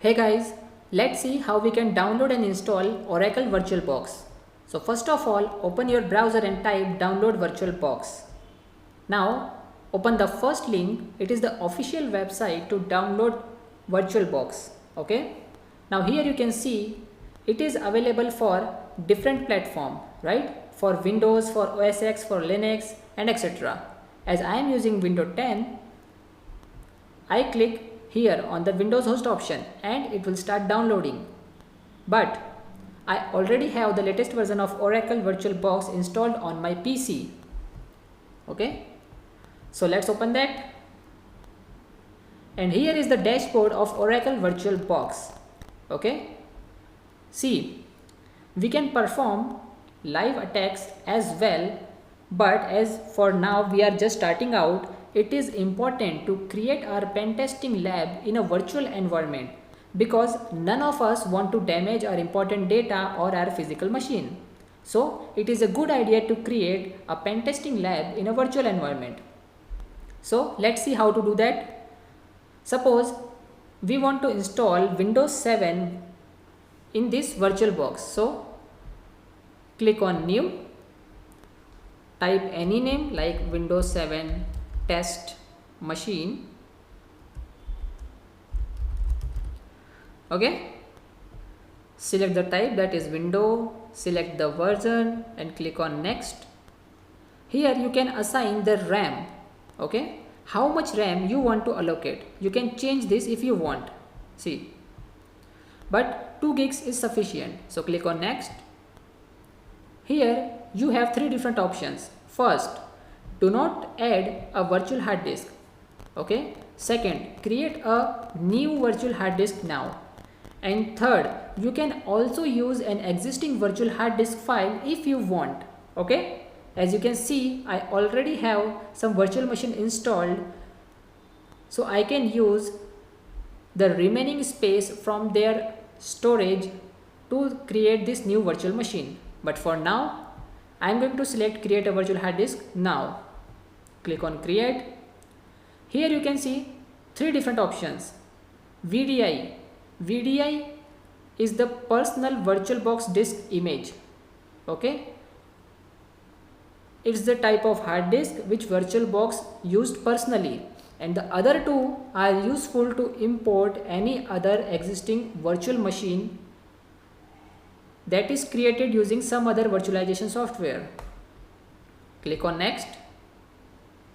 Hey guys, let's see how we can download and install Oracle VirtualBox. So first of all, open your browser and type download VirtualBox. Now open the first link. It is the official website to download VirtualBox. Okay. Now here you can see it is available for different platform, right? For Windows, for OS X, for Linux and etc. As I am using Windows 10, I click here on the Windows host option and it will start downloading. But I already have the latest version of Oracle VirtualBox installed on my PC. Okay, so let's open that. And here is the dashboard of Oracle VirtualBox. Okay, see, we can perform live attacks as well, but as for now we are just starting out, it is important to create our pen testing lab in a virtual environment because none of us want to damage our important data or our physical machine. So it is a good idea to create a pen testing lab in a virtual environment. So let's see how to do that. Suppose we want to install Windows 7 in this VirtualBox. So click on new, type any name like Windows 7 test machine. Okay, select the type, that is window, select the version and click on next. Here you can assign the RAM. Okay, how much RAM you want to allocate, you can change this if you want, see, but 2 gigs is sufficient. So click on next. Here you have 3 different options. First, do not add a virtual hard disk. Okay, second, create a new virtual hard disk now, and third, you can also use an existing virtual hard disk file if you want. Okay, as you can see, I already have some virtual machine installed, so I can use the remaining space from their storage to create this new virtual machine. But for now I am going to select create a virtual hard disk now. Click on create. Here you can see 3 different options. VDI. VDI is the personal VirtualBox disk image. Okay, it's the type of hard disk which VirtualBox used personally, and the other 2 are useful to import any other existing virtual machine that is created using some other virtualization software. Click on next.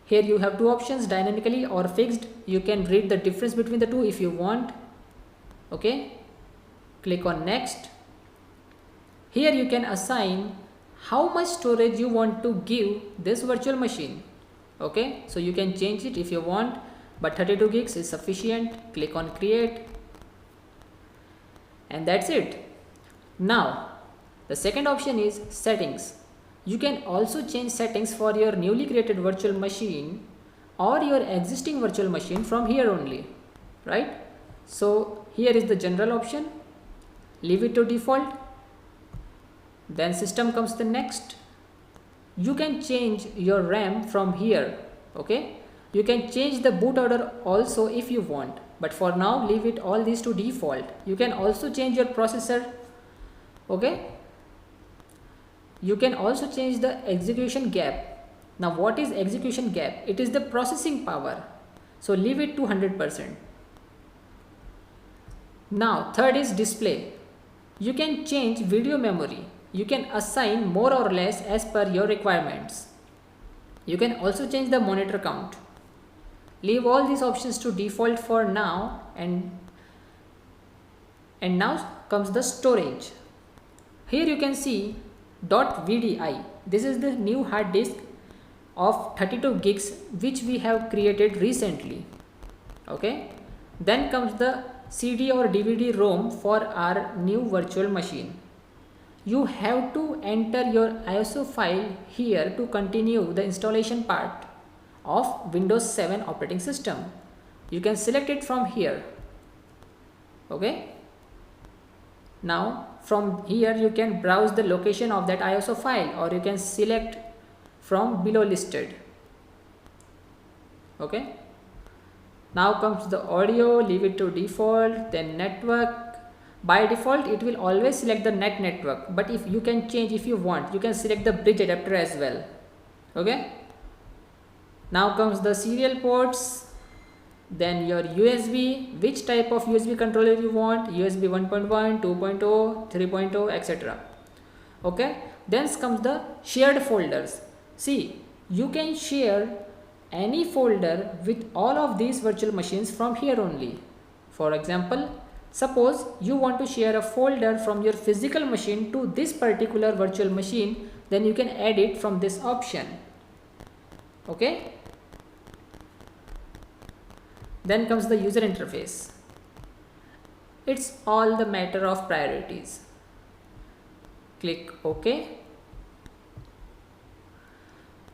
Here you have 2 options, dynamically or fixed. You can read the difference between the 2 if you want. Okay, click on next. Here you can assign how much storage you want to give this virtual machine. Okay, so you can change it if you want, but 32 gigs is sufficient. Click on create, and that's it. Now the second option is settings. You can also change settings for your newly created virtual machine or your existing virtual machine from here only, right? So here is the general option, leave it to default. Then system comes the next. You can change your RAM from here. Okay, you can change the boot order also if you want, but for now leave it all these to default. You can also change your processor. Okay, you can also change the execution gap. Now what is execution gap? It is the processing power, so leave it to 100%. Now third is display. You can change video memory. You can assign more or less as per your requirements. You can also change the monitor count. Leave all these options to default for now, and now comes the storage. Here you can see .vdi. This is the new hard disk of 32 gigs which we have created recently. Okay, then comes the CD or DVD ROM for our new virtual machine. You have to enter your ISO file here to continue the installation part of Windows 7 operating system. You can select it from here. Okay, now from here you can browse the location of that ISO file, or you can select from below listed. Okay, Now comes the audio, leave it to default. Then network, by default it will always select the network, but if you can change, if you want, you can select the bridge adapter as well. Okay, now comes the serial ports, then your USB, which type of USB controller you want, USB 1.1, 2.0, 3.0, etc. Okay, then comes the shared folders. See, you can share any folder with all of these virtual machines from here only. For example, suppose you want to share a folder from your physical machine to this particular virtual machine, then you can add it from this option. Okay, then comes the user interface. It's all the matter of priorities. Click OK.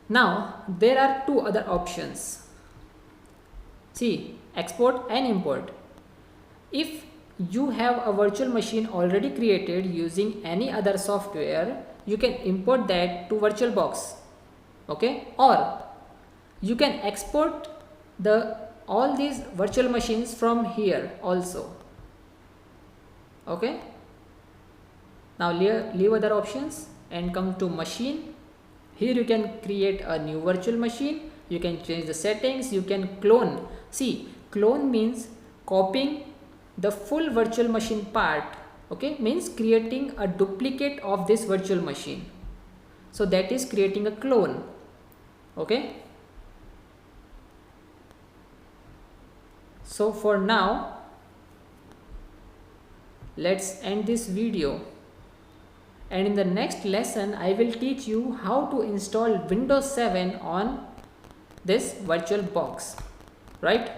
Now there are two other options. See, export and import. If you have a virtual machine already created using any other software, you can import that to VirtualBox. Okay, or you can export all these virtual machines from here also. Okay, now leave other options and come to machine. Here you can create a new virtual machine, you can change the settings, you can clone. See, clone means copying the full virtual machine part. Okay, means creating a duplicate of this virtual machine. So that is creating a clone. Okay, so for now let's end this video, and in the next lesson I will teach you how to install Windows 7 on this VirtualBox, right?